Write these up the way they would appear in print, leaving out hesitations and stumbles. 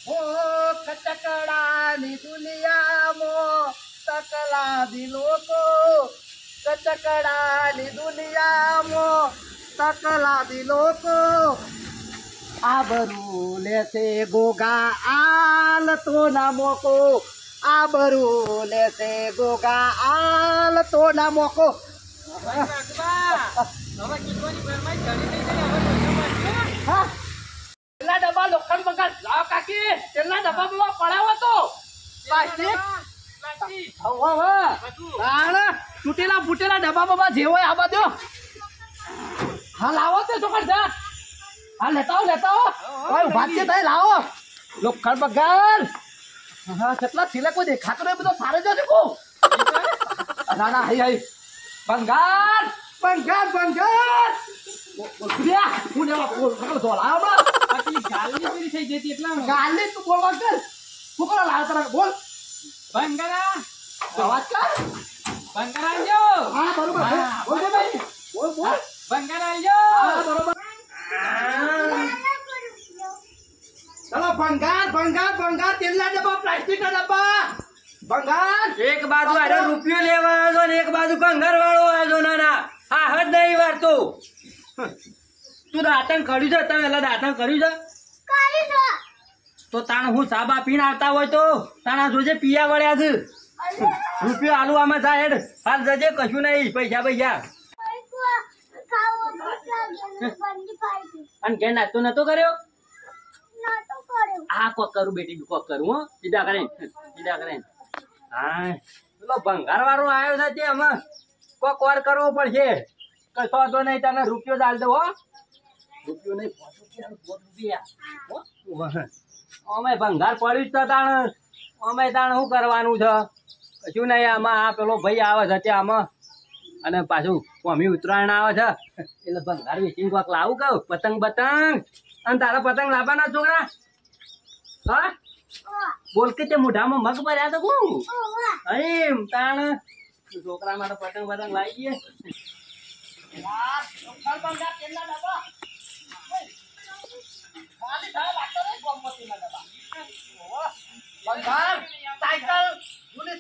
ઓ કચકડાની દુનિયામાં તકલા દી લોકો કચકડાની દુનિયામાં તકલા દી લોકો આબરૂ લેશે ગોગા આલ તો ના મોકો આબરૂ લેશે ગોગા આલ તો ના મોકો તેલના ડબ્બા લોખંડ બગાડ લાવ કાકી તેલના ડબ્બામાં પડાવો તો પ્લાસ્ટિક તૂટેલા ફૂટેલા ડબ્બામાં જે હોય આ બધો હા લાવો તે ચોકડ જા હા લેતા આવો કોઈ વાતચીત થાય લાવો લોખંડ બગાડ હા કેટલા છેલ્લે કોઈ દેખાતો નહીં બધો સારો જ દેખો ના ના હઈ બંગાર બંગાર બંગાર હું લેવા ગાલી પૂરી થઈ જતી એટલા ગાલી તું બોલવા કર તું કોણ લાવ તને બોલ બંગારા અવાજ કર બંગારા આવજો હા બરોબર બોલ દે ભાઈ બોલ બોલ બંગારા આવજો હા બરોબર ચલો બંગાર બંગાર બંગાર તેલના ડબ્બા પ્લાસ્ટિકના ડબ્બા બંગાર એક બાજુ આડો રૂપિયો લેવા આવ્યો ને એક બાજુ કંગાર વાળો આવ્યો નાના હા હદ નહીં વારતો તું દાંતણ કર્યું છે તમે પેલા દાંતણ કર્યું છે તો તાણ હું સાબા પીને આવતા હોય તો તાણા જોજે પિયા વળ્યા છે રૂપિયો આલુ આમાં જાય હેડ હાલ જજે કશું નહીં પૈસા પૈસા અને ઘેર નાસ્તો નતો કર્યો હા કોક કરું બેટી કોક કરું હો સીધા કરે હા પેલો ભંગાર વાળો આવ્યો છે તે આમાં કોક વાર કરવો પડશે કશો તો નહીં તને રૂપિયો દાલ દો હો રૂપિયો નહીં 5 રૂપિયા અમે ભંગાર પડ્યું જ તાણ અમે તાણ શું કરવાનું છે કશું નહીં આમાં આ પેલો ભાઈ આવે છે ત્યાં આમાં અને પાછું મમ્મી ઉત્તરાયણ આવે છે એટલે ભંગાર વેચીને કોક લાવું કહું પતંગ બતંગ અને તારા પતંગ લાવવાના છોકરા હા બોલ કે તે મોઢામાં મગ ભર્યા તો કહું એમ તાણ છોકરા માટે પતંગ બતંગ લાવી દઈએ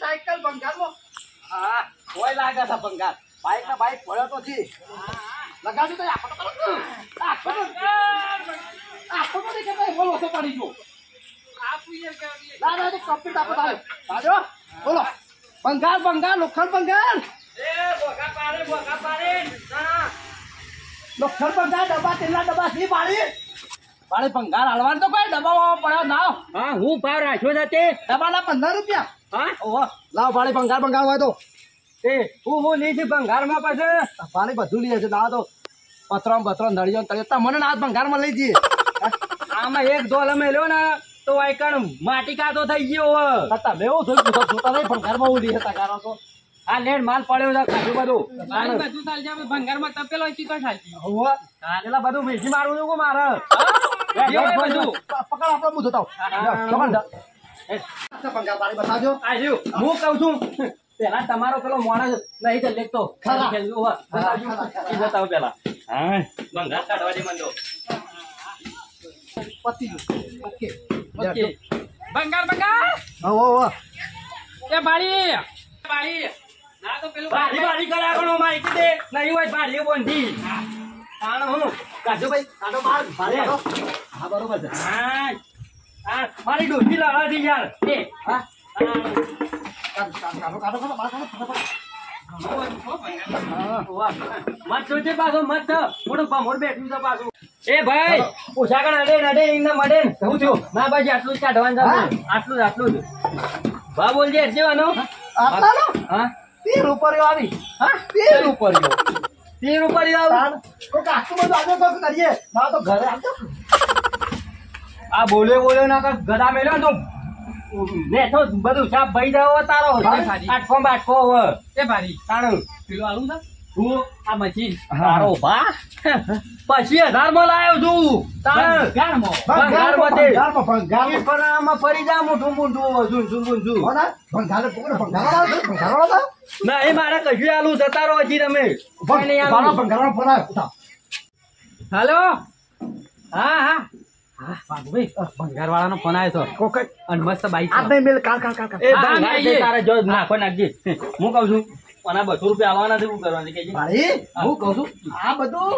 સાયકલ બંગાળમાં હા કોઈ લાગે છે બંગાળ બાઈક ના બાઈક પડ્યો તો છે લગાવી તો આખો બોલો તો પડી ગયો ના ના તો કમ્પ્લીટ આપો તાજો બોલો બંગાળ બંગાળ લોખંડ બંગાળ લોખંડ બંગાળ ડબ્બા તેલના ડબ્બા સી પાડી પાડે બંગાળ હાલવાનું તો કોઈ ડબ્બામાં પડ્યો ના હા હું ભાવ રાખ્યો છે તે ડબ્બાના 15 રૂપિયા હા ઓહો લાવ ભાડે બંગાળ બંગાળ હોય તો તે હું લઈ છે ભંગારમાં પાછળ ભાડે બધું લઈએ છે લાવ તો પતરામ બતરામ નળિયો તળિયો મને ના બંગાળમાં લઈ જઈએ આમાં એક ડોલ અમે લ્યો ને તો આઈકણ માટી કાતો થઈ ગયો તમે એવું જોયું જોતા નહીં બંગાળમાં ઉડી હતા ગારો તો આ લેડ માલ પડ્યો છે કાજુ બધું બધું ચાલશે આપણે ભંગારમાં તપેલો હોય ચીકણ થાય ઓહો પેલા બધું મેથી મારવું છે મારે બધું પકડ આપણો હું જોતા બંગાળ પાડી બતાવજો આવ્યું હું કઉ છું પેલા તમારો પેલો માણસ નહીં તો લેતો બતાવો પેલા હા ભંગાર કાઢવા દે મંદો પતી ઓકે ઓકે બંગાર બંગાર ઓહો એ બાળી બાળી ના તો પેલું બારી કર્યા ગણો માં એક દે નહીં હોય બારી બોંધી તાણ હું કાઢો ભાઈ કાઢો બહાર ભાડે હા બરોબર છે હા હા મારી ડોસી લાવા દી યાર એ હા મત જોજે પાછો મત મોટો ભમોડ બેઠું છે પાછું એ ભાઈ પોશાકણ અડે ઇને મળે ને કહું છું ના ભાઈ આટલું જ કાઢવાનું આટલું જ ભા બોલજે જેવાનો આટલાનો હા 30 રૂપિયા આવી હા 30 રૂપિયા આવું તો કાકુ બધું આજે તો કરીએ ના તો ઘરે આવજો આ બોલ્યો ના કર ગધા મેલ્યો ને તો બેઠો બધું સાફ ભાઈ દેવો તારો આઠો બાઠો એ બારી તાણું પેલું આલું છે તું આ મચી તારો ભા પછી 1000 માં લાવ્યો છું તાણ ભંગારમાં ફરી જા મોટું ના એ મારે કશું આલું જતારો હજી તમે હાલો હા હા ભાઈ ભંગાર વાળાનો ફોન આવ્યો હતો કોકટ અને મસ્ત બાઈક આ નહીં મેલ કાલ કાલ કાલ કાલ. એ હા, ભંગાર હા, તે એ. તારે જો નાખો નાખજે હું કહું છું અને આ 200 રૂપિયા આવવાના છે શું કરવાનું કે ભાઈ હું કહું છું આ બધું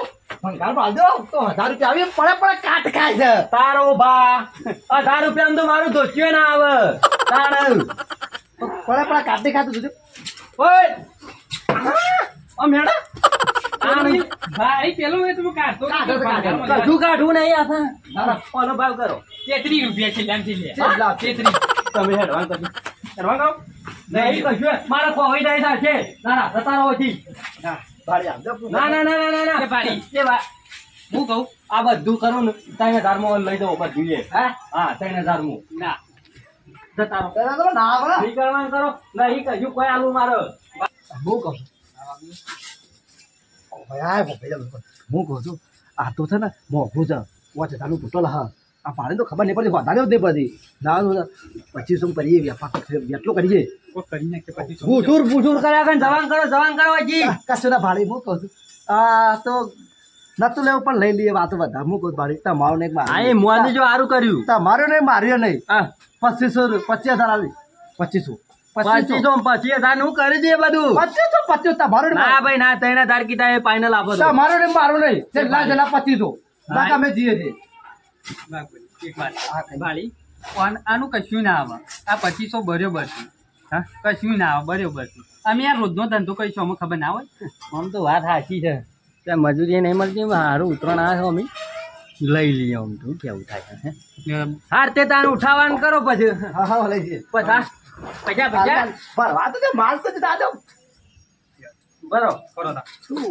ભંગાર પાડ દો તો 1000 રૂપિયા આવી પડે કાટ ખાય છે. તારો ભા 1000 રૂપિયા તો મારું ધોચ્યું ના આવે તાણ પડે કાટી ખાતું છું. ઓય ઓ મેડા ભાઈ પેલું એ તમે કાઢતો કાઢો તો કાઢો. કશું કાઢવું નહીં આ ઓનો ભાવ કરો 33 રૂપિયા છે લેમથી લે હા, લાવ. 33 તમે હેડવાન કરો હેડવાન કરો નહીં કશું મારે ખોવાઈ જાય છે ના ના જતા રહો છી હા, ભાડી આપજો. ના ના ના ના ના એ ભાડી. એ વા હું કહું આ બધું કરું ને 3000 માં લઈ દઉં બધું એ હા? હા 3000 માં ના જતા રહો પેલા તો ના આવે. નહીં કરવાનું કરો નહીં કશું કોઈ આલું મારો હું કહું છું ભાઈ હું કહું છું આ તો છે ને મોઘું છે વાંચે તાલું ટોટલ હા આ પાણી તો ખબર નહીં પડતી વધારે જ નહીં પડતી ના 2500 કરીએ વેપાર એટલો કરીએ કોઈ કરી નાખે પછી શું પૂછુર કર્યા કર જવાન કરો હજી કશું ના ભાડી હું કહું છું આ તો નતું લેવું પણ લઈ લઈએ વાતો બધા હું કહું ભાડી તમારું નહીં હા એ મોદી જો સારું કર્યું તમારું નહીં માર્યો નહીં હા 2500 આવી 2500 25,000 હું કરી દઈએ બધું 2500 તમારું નહીં ના ભાઈ ના 3000 કીધા એ ફાઇનલ આપો તો. તમારું નહીં મારું નહીં છેલ્લા 2500 બાકી અમે જઈએ છીએ એક વાત ભાડી આનું કશું ના આવે આ 2500 બરોબર છે હા કશું ના આવે બરોબર છે અમે યાર રોજનો ધંધો કરીશું અમને ખબર ના હોય આમ તો વાત સાચી છે ત્યાં મજૂરી નહીં મળતી સારું ઉતરણ આવે અમે લઈ લઈએ આમ તો કેવું થાય છે હાર તે તાને ઉઠાવવાનું કરો પછી હા હા લઈ જઈએ પૈસા ભરવા તો માલ તો દાદો બરો કરો તા શું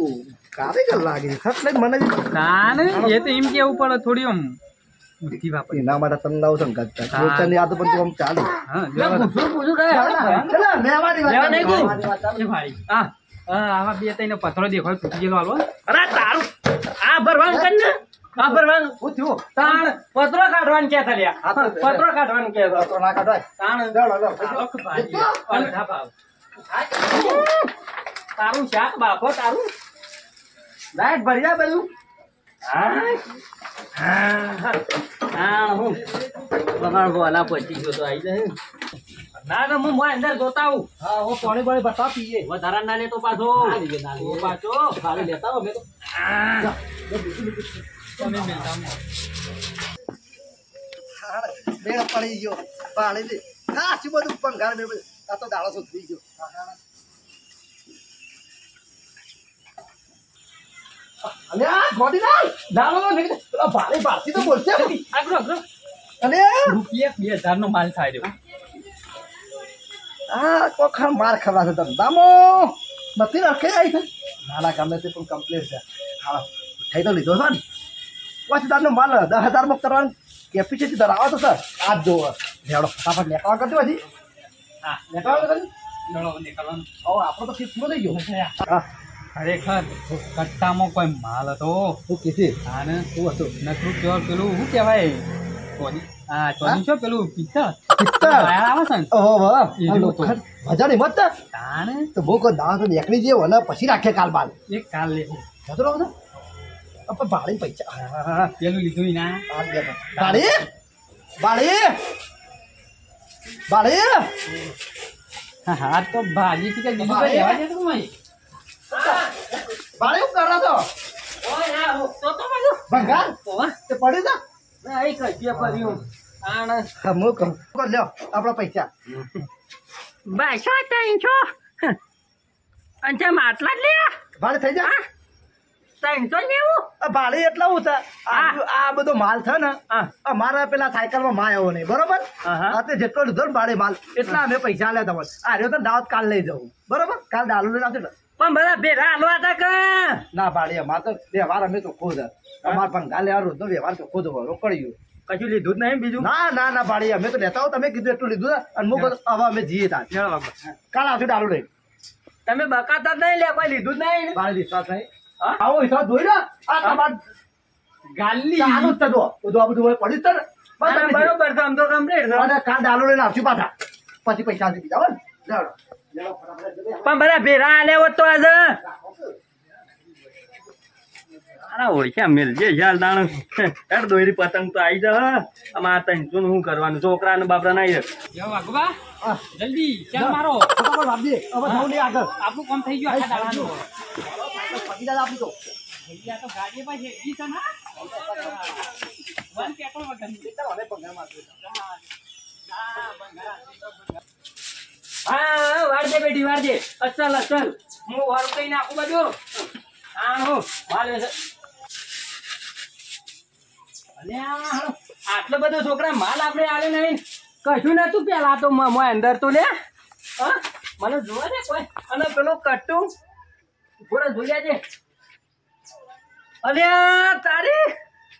કારીગર લાગે છે ખત લઈને મને તાને એ તો એમ કેવું પડે થોડી આમ બુદ્ધિ વાપરી એના માટે તમને લાવું છું રોજની આદત પણ આમ ચાલે હા પૂછું કરે ચલો, મહેમાની વાત લેવા નહીં કહું. મહેમાની વાત ચાલે. એ ભાઈ હા આવા બે ત્રણ પથરો દેખાય તૂટી ગયેલો હાલો અરે તારું આ ભરવાનું કર ને આ ભરવાનું શું થયું? તાણ પત્રો કાઢવાનું કે થયા હા, તો- પત્રો કાઢવાનું કે તો ના કાઢવાય. તાણ ચાલો, લો. અડધા ભાવ તારું શાક બાપો તારું લાઈટ ભર્યા બધું હું બગાડ બોલા પછી જો તો આવી જાય ના ના હું અંદર જોતા આવું હા હું પાણી બતા પીએ વધારા ના લેતો પાછો ના લઈએ, ના લઈએ. ઓ પાછો ખાલી લેતા હો અમે તો તમે મેલતા બેડ પડી ગયો પાણી દે હા શું બધું પંગાર બે બધું આ તો દાડો સુધરી ગયો અલે આ ગોડી ના દાડો નો નીકળે પેલા ભારે ભારતી તો બોલશે આગળ આગળ અલે રૂપિયા 2000 નો માલ થાય રહ્યો આ કોખા માર ખવા છે ધંધામો નથી રખે આવી છે નાના ગામે તે પણ કમ્પ્લેટ છે હા થઈ તો લીધો છે ને 5000 નો માલ 10000 માં કરવાનું કેપેસિટી ધરાવો તો સર આજ જોવો લેવડો ફટાફટ લેવા કરજો હજી હા લેવા કરજો નળો નીકળવાનો હવે આપણો તો શિફ્ટ થઈ ગયો હા ખરેખર કટ્ટામાં કોઈ માલ હતો શું કીધી આને શું હતું નકરું ચોર પેલું શું કહેવાય ચોરી હા ચોરી શું પેલું પિત્તળ પિત્તળ. વાયર આવે છે ને ઓહો વાહ એ જો તો. મજાની મત તાને તો બહુ કોઈ દાવા તો નીકળી જેવો અને પછી રાખે કાલ બાલ એક કાલ લે જતો રહો તો આપણે ભાડી પૈસા હા પેલું લીધું ના બાળી બાળી બાળી હા તો ભાજી થી કઈ બીજું કઈ લેવા જતું નહીં બાળી શું કરો છો ઓય ના તો બધું ભંગાર ઓવા તે પડી જા ના એ કઈ પડ્યું તાણ હા હું કહું લ્યો આપણા પૈસા ભાઈ શું ત્રણ છો અને જેમ આટલા જ લે ભાડે થઈ જા 390 લેવું આ ભાડે એટલા હું છે આ બધો માલ છે ને હા. મારા પેલા સાયકલમાં માં આવ્યો નહીં બરોબર હા, હા. આ તે જેટલો લીધો ને ભાડે માલ એટલા અમે પૈસા લે તમને આ રહ્યો તો દાવત કાલ લઈ જવું બરોબર કાલ દારૂ લઈને આવશે ને પણ બધા ભેગા હાલવા હતા કે ના ભાડે અમારે તો વ્યવહાર અમે તો ખુદ અમારે પણ ગાલે આ રોજનો વ્યવહાર તો ખુદ રોકડ્યું કશું લીધું જ નહીં બીજું ના ના ના ભાડી અમે તો લેતા હો તમે કીધું એટલું લીધું ને અને હું કહું, હવે અમે જઈએ તાર કાલ આવશે દારૂ લઈ તમે બકાતા જ નહીં લે કોઈ લીધું જ નહીં ભાડે વિશ્વાસ નહીં હા? આવો વિશ્વાસ જોઈ લો આ તમારે ગાલી ચાલુ જ થતો બધું આ બધું હોય પડ્યું જ છે ને બસ ના, તમે જઈએ. બરોબર છે આમ તો કમ્પ્લીટ છે અને કાલ દારૂ લઈને આવશું પાછા પછી પૈસા આપી દીધા હો ને લેવડો. લેવડો ફટાફટ જલ્દી. પણ બધા ભેગા હાલે હોત તો આજે તારા ઓળખ્યા મેલજે યાર દાણ હેડ દોરી પતંગ તો આવી જા આમાં તને શું કરવાનું છોકરા ને બાપરા ના યો વાઘુબા જલ્દી ચાલ મારો ફટાફટ આપજે હવે જવું નહીં આગળ આપણું કામ થઈ ગયું આખા દાડાનું પતી જાય આપી દો ભૈયા તો ગાડી પર છે ઈ છે ના વન પેટ્રોલ વગર હવે પગાર મારજો હા વાળજે બેટી વાળજે અસલ અસલ હું વાળ કઈ નાખું બધું હા હો વાળે છે અને આટલો બધો છોકરા માલ આપણે આલે નહીં કશું નતું પેલા તો મોય અંદર તો લે હા મને જોવા દે કોઈ અને પેલો કટ્ટુ પૂરા જોઈ છે અલ્યા તારી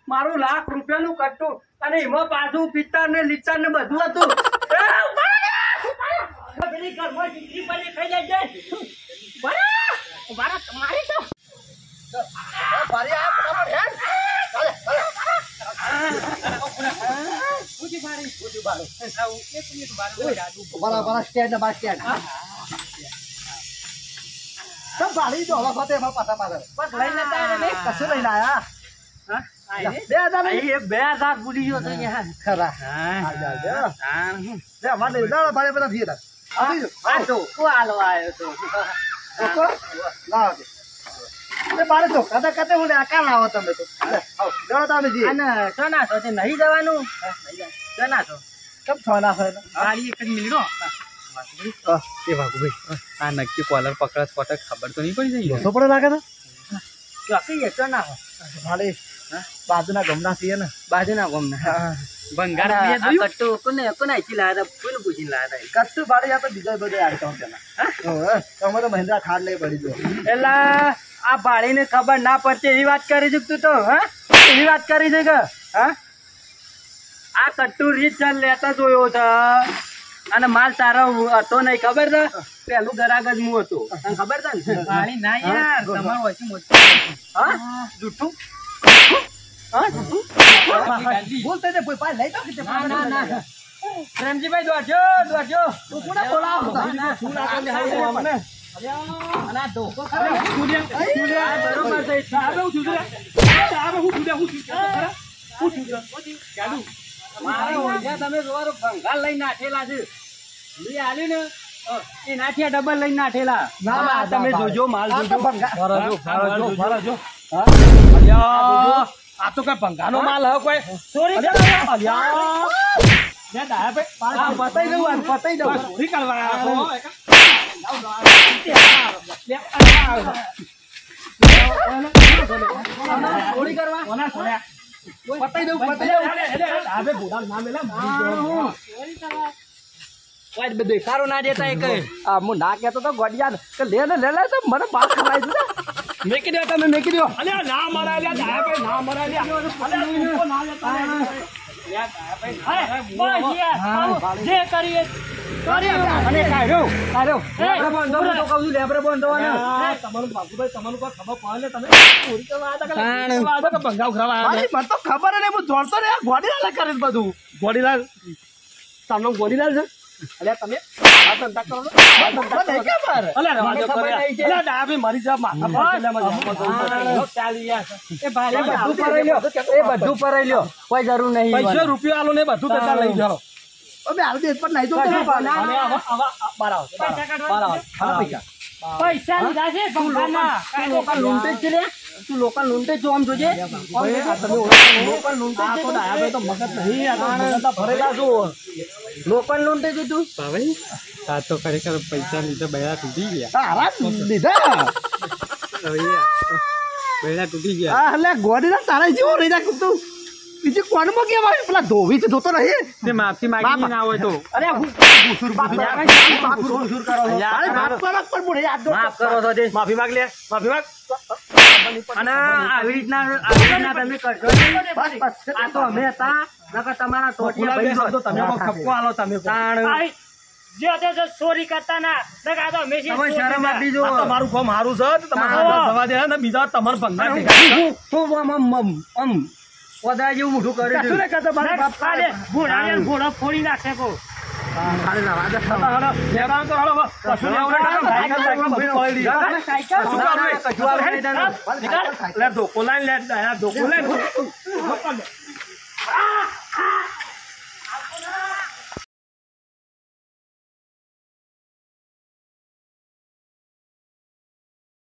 મારું ₹1,00,000 નું કટ્ટુ અને એમાં પાછું પિત્તર ને લીટર ને બધું હતું પેલી ઘરમાં દીકરી પર ખાઈ જાય છે બરા તમારી તો ભારી આ ફટાફટ હેડ ચાલે પૂછી મારી આવું એક મિનિટ બાર બરાબર સ્ટેન્ડ ને બાર સ્ટેન્ડ સબ ભાડી દો હવે ફતે એમાં પાછા બસ લઈને તારે ને કશું લઈને આયા હા આઈ 2000 એ 2000 ભૂલી ગયો તો યાર ખરા લે અમાર લઈ દો ભાડે બધા દીએ તા આપી દો આ તો કોઆલો આવ્યો તો ઓકો લાવ દે એ બારે તો કદા કતે હું આકા લાવો તમે તો આવો દોડો તમે જી અને સોના તો તે નહીં જવાનું સોના તો કેમ છોના છે ગાડી એક જ મિનિટ હો એ વાગુ ભાઈ આ નક્કી કોલર પકડત પટક ખબર તો નહીં પડી જાય તો પડે લાગે તો ચોકી સોના ભાડે બાજુના ગમના છીએ ને બાજુના ગોમના ભંગાર આ પીએ જોયું કટ્ટુ કોને આઈથી લાયા હતા કોને પૂછીને લાયા હતા કચ્છ ભાડે આ તો બીજા બધે આવતા પેલા હા તમે તો મહિન્દ્રા ખાડ લઈ પડી જો એલા આ ભાળીને ખબર ના પડતી એવી વાત કરી છે તું તો હા એવી વાત કરી છે કે હા આ કટ્ટુ રીત ચાલ લેતા જોયો છે અને માલ તારો હતો નહીં ખબર છે પેલું ગરાગ જ હું હતો તને ખબર છે ને પાણી ના યાર તમારું ઓછી મોટી હા જૂઠું હા જૂઠું બોલતે ને કોઈ પાઈ લઈ દો કે ના ના ના પ્રેમજીભાઈ દોડજો દોડજો તું કોને બોલાવો શું રાખે હાઈ અમને અને આ ધોકો કરે આ બરોબર છે સાહેબ હું છું મારા ઓળખ્યા તમે જોવાનો ભંગાર લઈને નાઠેલા છે લી આલ્યું ને એ નાઠિયા ડબલ લઈને નાઠેલા ના, તમે ના, જોજો માલ આ તો જોજો ભંગાર. આ તો કઈ ભંગાનો માલ હે કોઈ ચોરી પતાઈ દઉં આને, પતાઈ દઉં ચોરી કરવા ચોરી કરવા પતાઈ દઉં દેખાડો ના દેતા એ કઈ આ હું ના કહેતો તો ગોડિયા કે લે ને લે તો મને બાર ખવાય છે મેકી દો તમે મેકી દો ના મરા જે કરીએ અને કાઢ્યો લેબરે બંધો હું તો કહું છું લેબરે બંધોવાનો તમારું બાપુભાઈ તમારું કોઈ ખબર પડે તમે ચોરી કરવા આવ્યા કે ભંગાવ ખરાબ આવ્યા મને તો ખબર ને હું જોડતો ને ગોડીલાલ કરે છે બધું ગોડીલાલ તમને ગોડીલાલ છે અલ્યા તમે આ ધંધા કરો છો? આ ધંધા કરો છો? અલ્યા રવા દો કરે. અલ્યા ડાબી મારી જા માથા પર ચાલી એ ભારે એ બધું પરાઈ લ્યો એ બધું પરાઈ લ્યો કોઈ જરૂર નહીં પૈસા રૂપિયા આલો ને બધું પેસા લઈ જાઓ અબે હાલ દેશ પર નહીં તો ના, પૈસા લીધા છે ભંગારના. લોકલ લૂંટે જ છે લે તું લોકલ લૂંટે જ છો આમ જોજે લોકલ લૂંટે જ છે તો મગજ નહીં આ તો મગજના ભરેલા છો લોકલ લૂંટે છે તું આ તો ખરેખર પૈસા લીધા બૈરા તૂટી ગયા તારા લીધા બૈરા તૂટી ગયા હા એટલે ગોડીના તારા જેવો રહી જા તું બીજું કોણમાં કેવાય પેલા ધોવી છે ધોતો નહીં તે માફી માંગી ના હોય તો અરે હું ગુસુર કરો અરે માફ કરો પણ મોઢે યાદ દો માફ કરો તો દે માફી માંગ લે માફી માંગ અને આવી રીતના તમે કરશો નહીં. બસ બસ આ તો અમે હતા નકર તમારા ટોટિયા ભાઈ તો તમે ખપકો આલો તમે તાણ જે ચોરી કરતા ના આ તો હંમેશા તમે શરમ આપી જો તમારું કામ સારું છે તો તમારે જવા દે ને બીજા તમારે ભંગાર હું આમ ઓદા જેવું મોઢું કરે છે કશું ને કરતો મારા બાપ ઘોડો ફોડી નાખે કો ખાલી ના વાજે કશું લેવું નહીં. સાયકલ શું કામ? કશું આવે નહીં તને. લે ધોકો લાઈન લે ધોકો લાઈન